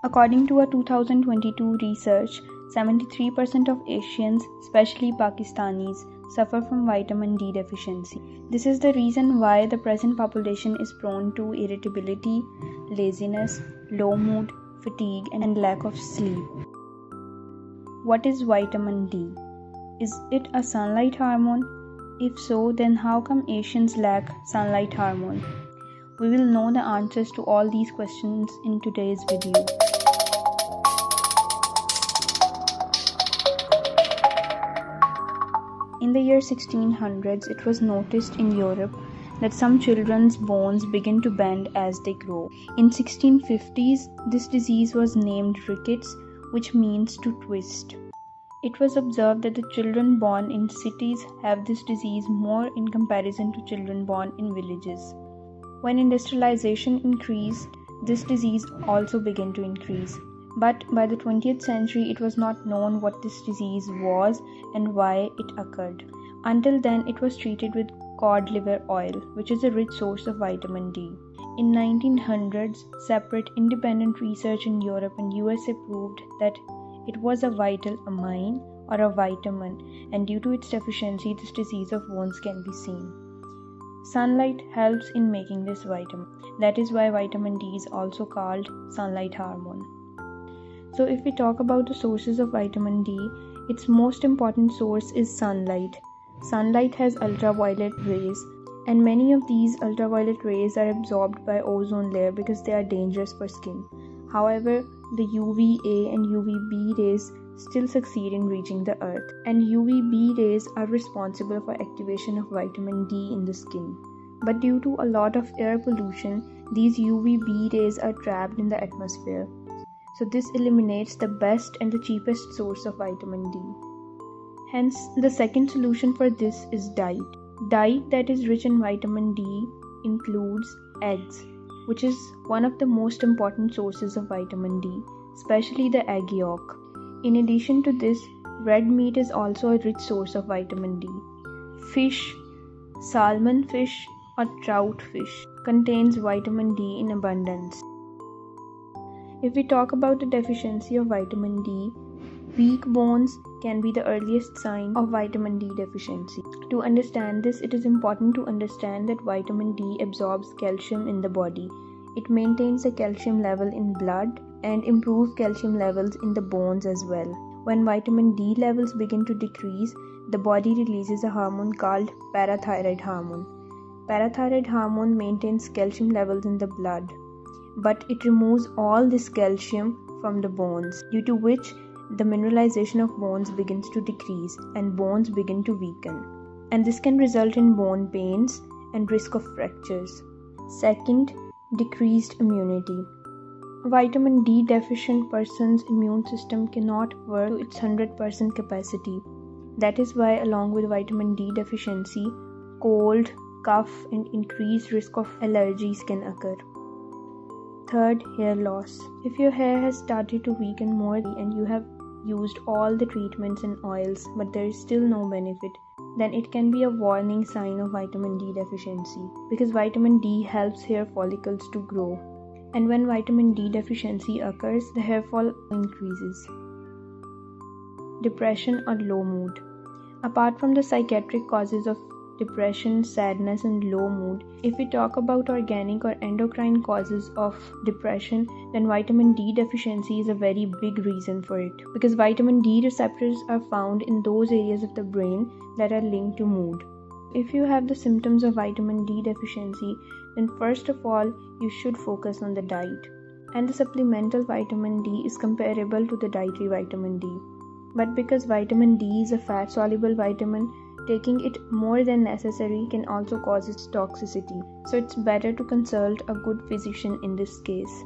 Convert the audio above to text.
According to a 2022 research, 73% of Asians, especially Pakistanis, suffer from vitamin D deficiency. This is the reason why the present population is prone to irritability, laziness, low mood, fatigue, and lack of sleep. What is vitamin D? Is it a sunlight hormone? If so, then how come Asians lack sunlight hormone? We will know the answers to all these questions in today's video. In the year 1600s, it was noticed in Europe that some children's bones begin to bend as they grow. In 1650s, this disease was named rickets, which means to twist. It was observed that the children born in cities have this disease more in comparison to children born in villages. When industrialization increased, this disease also began to increase. But by the 20th century, it was not known what this disease was and why it occurred. Until then, it was treated with cod liver oil, which is a rich source of vitamin D. In 1900s, separate independent research in Europe and USA proved that it was a vital amine or a vitamin, and due to its deficiency, this disease of bones can be seen. Sunlight helps in making this vitamin. That is why vitamin D is also called sunlight hormone. So if we talk about the sources of vitamin D, its most important source is sunlight. Sunlight has ultraviolet rays, and many of these ultraviolet rays are absorbed by ozone layer because they are dangerous for skin. However, the UVA and UVB rays still succeed in reaching the earth, and UVB rays are responsible for activation of vitamin D in the skin. But due to a lot of air pollution, these UVB rays are trapped in the atmosphere. So this eliminates the best and the cheapest source of vitamin D. Hence, the second solution for this is diet. Diet that is rich in vitamin D includes eggs, which is one of the most important sources of vitamin D, especially the egg yolk. In addition to this, red meat is also a rich source of vitamin D. Fish, salmon fish or trout fish contains vitamin D in abundance. If we talk about the deficiency of vitamin D, weak bones can be the earliest sign of vitamin D deficiency. To understand this, it is important to understand that vitamin D absorbs calcium in the body. It maintains the calcium level in blood and improves calcium levels in the bones as well. When vitamin D levels begin to decrease, the body releases a hormone called parathyroid hormone. Parathyroid hormone maintains calcium levels in the blood, but it removes all this calcium from the bones, due to which the mineralization of bones begins to decrease and bones begin to weaken. And this can result in bone pains and risk of fractures. Second, decreased immunity. Vitamin D deficient person's immune system cannot work to its 100% capacity. That is why, along with vitamin D deficiency, cold, cough, and increased risk of allergies can occur. Third, hair loss. If your hair has started to weaken more and you have used all the treatments and oils but there is still no benefit, then it can be a warning sign of vitamin D deficiency, because vitamin D helps hair follicles to grow. And when vitamin D deficiency occurs, the hair fall increases. Depression or low mood. Apart from the psychiatric causes of depression, sadness, and low mood, if we talk about organic or endocrine causes of depression, then vitamin D deficiency is a very big reason for it, because vitamin D receptors are found in those areas of the brain that are linked to mood. If you have the symptoms of vitamin D deficiency, then first of all, you should focus on the diet. And the supplemental vitamin D is comparable to the dietary vitamin D. But because vitamin D is a fat-soluble vitamin, taking it more than necessary can also cause its toxicity. So it's better to consult a good physician in this case.